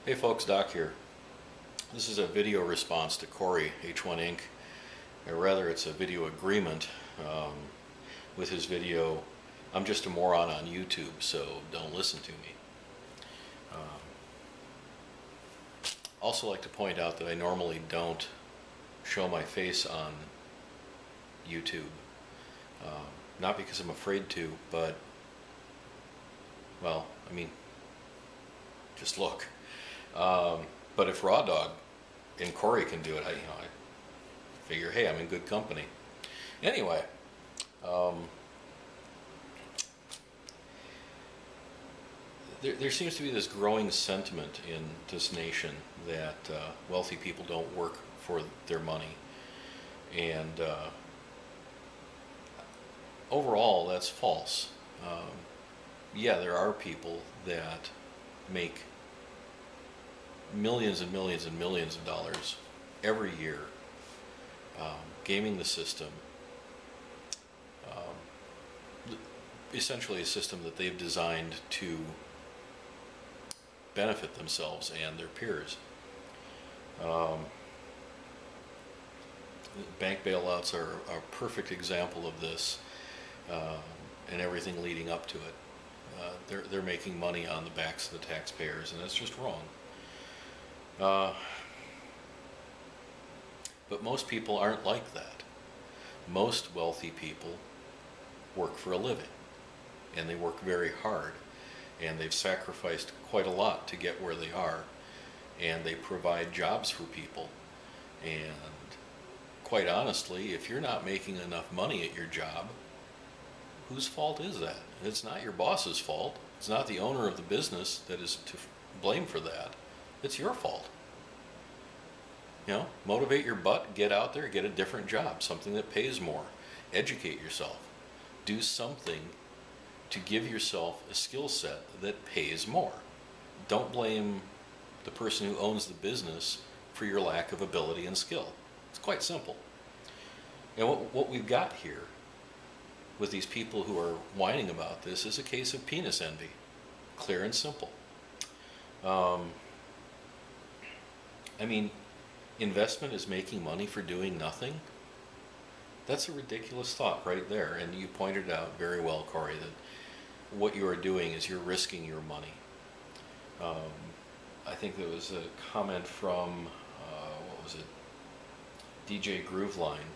Hey folks, Doc here. This is a video response to Corey, H1INC. Or rather, it's a video agreement with his video, "I'm just a moron on YouTube, so don't listen to me." Also like to point out that I normally don't show my face on YouTube. Not because I'm afraid to, but, well, I mean, just look. But if Raw Dog and Corey can do it, I figure, hey, I'm in good company. Anyway, there seems to be this growing sentiment in this nation that wealthy people don't work for their money. And overall, that's false. Yeah, there are people that make millions and millions and millions of dollars every year gaming the system, essentially a system that they've designed to benefit themselves and their peers. Bank bailouts are a perfect example of this, and everything leading up to it. They're making money on the backs of the taxpayers, and that's just wrong. But most people aren't like that. Most wealthy people work for a living, and they work very hard, and they've sacrificed quite a lot to get where they are, and they provide jobs for people. And quite honestly, if you're not making enough money at your job, whose fault is that? It's not your boss's fault. It's not the owner of the business that is to blame for that. It's your fault. Motivate your butt, get out there, get a different job, something that pays more. Educate yourself. Do something to give yourself a skill set that pays more. Don't blame the person who owns the business for your lack of ability and skill. It's quite simple. And what we've got here with these people who are whining about this is a case of penis envy. Clear and simple. I mean, investment is making money for doing nothing? That's a ridiculous thought right there. And you pointed out very well, Corey, that what you are doing is you're risking your money. I think there was a comment from, what was it, DJ Grooveline,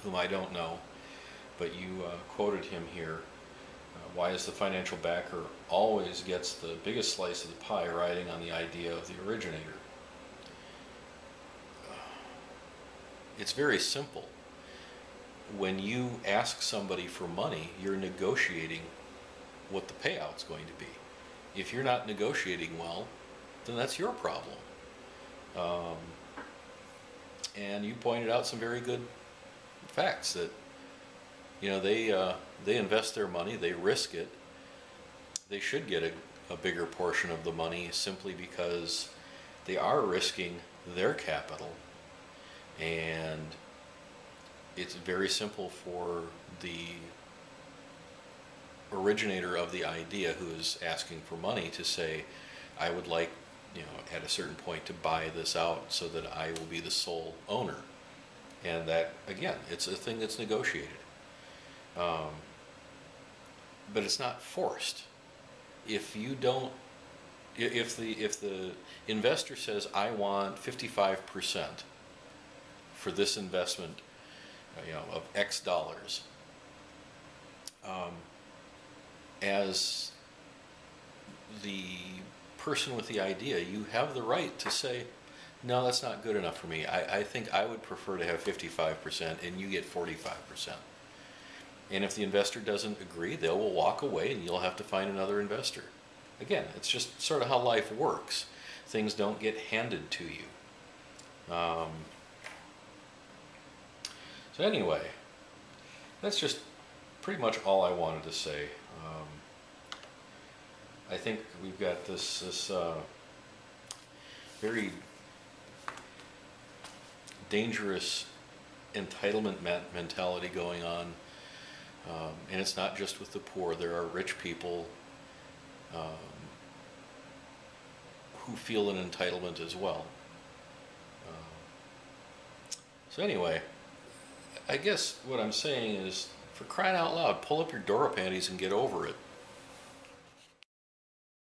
whom I don't know, but you quoted him here. Why is the financial backer always gets the biggest slice of the pie, riding on the idea of the originator? It's very simple. When you ask somebody for money, you're negotiating what the payout's going to be. If you're not negotiating well, then that's your problem. And you pointed out some very good facts that they invest their money, they risk it. They should get a bigger portion of the money simply because they are risking their capital. And it's very simple for the originator of the idea who is asking for money to say, I would like, at a certain point to buy this out so that I will be the sole owner. And that, again, it's a thing that's negotiated. But it's not forced. If you don't, if the investor says, I want 55% for this investment, of X dollars, as the person with the idea, you have the right to say, no, that's not good enough for me. I think I would prefer to have 55% and you get 45%. And if the investor doesn't agree, they will walk away and you'll have to find another investor. Again, it's just sort of how life works. Things don't get handed to you. So anyway, that's just pretty much all I wanted to say. I think we've got this very dangerous entitlement mentality going on, and it's not just with the poor. There are rich people who feel an entitlement as well. So anyway, I guess what I'm saying is, for crying out loud, pull up your Dora panties and get over it.